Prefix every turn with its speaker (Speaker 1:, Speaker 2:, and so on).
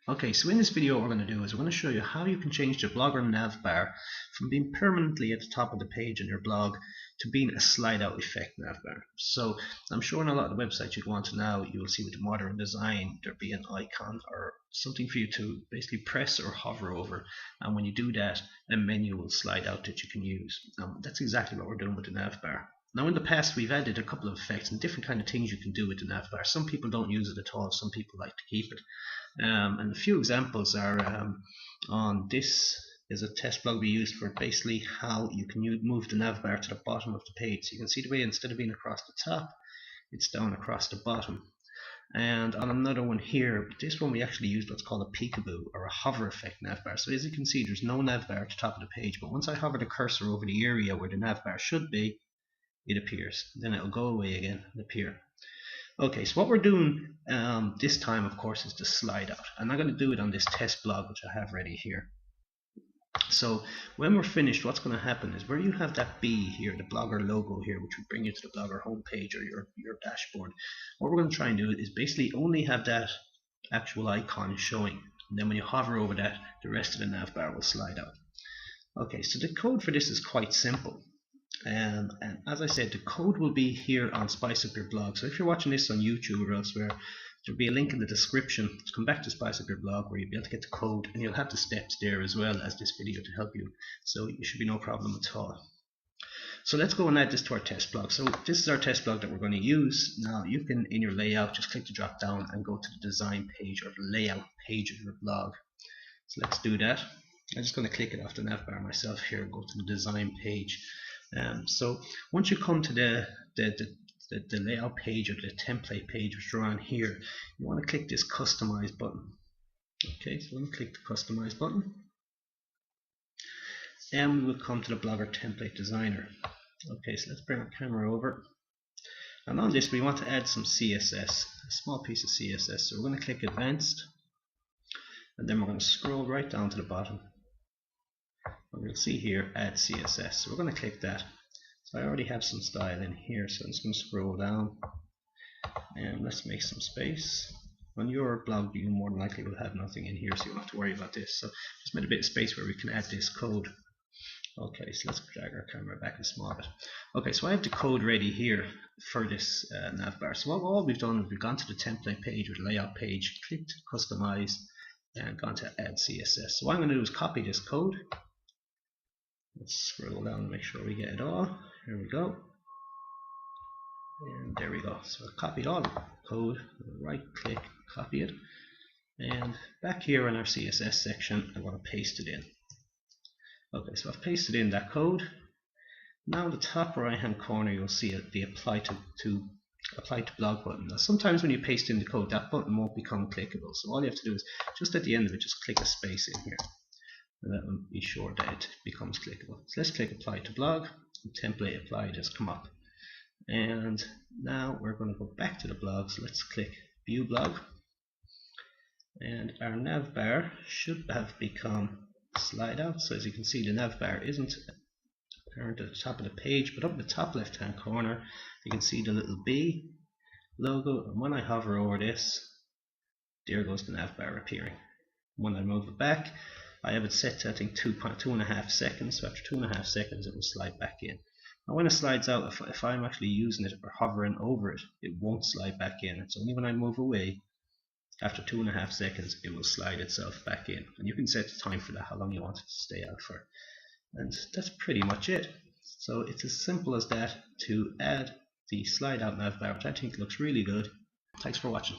Speaker 1: Okay, so in this video what we're going to do is we're going to show you how you can change the blogger navbar from being permanently at the top of the page in your blog to being a slide out effect navbar. So I'm sure in a lot of the websites you go on to now, you will see with the modern design there'll be an icon or something for you to basically press or hover over, and when you do that a menu will slide out that you can use. That's exactly what we're doing with the navbar. Now in the past we've added a couple of effects and different kind of things you can do with the navbar. Some people don't use it at all, some people like to keep it. And a few examples are on this is a test blog we used for basically how you can move the navbar to the bottom of the page. So you can see the way instead of being across the top, it's down across the bottom. And on another one here, this one we actually used what's called a peekaboo or a hover effect navbar. So as you can see, there's no navbar at the top of the page, but once I hover the cursor over the area where the navbar should be, it appears. Then it'll go away again and appear. Okay, so what we're doing this time, of course, is the slide out. I'm not going to do it on this test blog, which I have ready here. So when we're finished, what's going to happen is where you have that B here, the blogger logo here, which will bring you to the blogger homepage or your dashboard, what we're going to try and do is basically only have that actual icon showing. And then when you hover over that, the rest of the navbar will slide out. Okay, so the code for this is quite simple. And as I said, the code will be here on Spice Up Your Blog. So if you're watching this on YouTube or elsewhere, there'll be a link in the description to come back to Spice Up Your Blog where you'll be able to get the code, and you'll have the steps there as well as this video to help you. So it should be no problem at all. So let's go and add this to our test blog. So this is our test blog that we're going to use. Now you can, in your layout, just click the drop down and go to the design page or the layout page of your blog. So let's do that. I'm just going to click it off the navbar myself here and go to the design page. So once you come to the layout page or the template page which you're on here, you want to click this customize button. Okay, so I'm going to click the customize button, and we will come to the blogger template designer. Okay, so let's bring our camera over, and on this we want to add some CSS, a small piece of CSS. So we're going to click advanced, and then we're going to scroll right down to the bottom. And we'll see here add CSS, so we're going to click that. So I already have some style in here, so I'm just going to scroll down and let's make some space. On your blog you more than likely will have nothing in here, so you don't have to worry about this. So just made a bit of space where we can add this code. Okay, so let's drag our camera back a small bit. Okay, so I have the code ready here for this navbar. So all we've done is we've gone to the template page or the layout page, clicked customize, and gone to add CSS. So what I'm going to do is copy this code. Let's scroll down and make sure we get it all. Here we go. And there we go. So I've copied all the code, right click, copy it. And back here in our CSS section, I want to paste it in. Okay, so I've pasted in that code. Now in the top right hand corner you'll see the apply to blog button. Now sometimes when you paste in the code, that button won't become clickable. So all you have to do is just at the end of it, just click a space in here. And that will be sure that it becomes clickable. So let's click apply to blog, template applied has come up. And now we're going to go back to the blog, so let's click view blog, and our navbar should have become slide out. So as you can see, the navbar isn't apparent at the top of the page, but up in the top left hand corner you can see the little B logo, and when I hover over this, there goes the navbar appearing. When I move it back, I have it set to I think 2.5 seconds, so after 2.5 seconds it will slide back in. Now when it slides out, if I'm actually using it or hovering over it, it won't slide back in. It's only when I move away, after 2.5 seconds, it will slide itself back in. And you can set the time for that, how long you want it to stay out for. And that's pretty much it. So it's as simple as that to add the slide out navbar, which I think looks really good. Thanks for watching.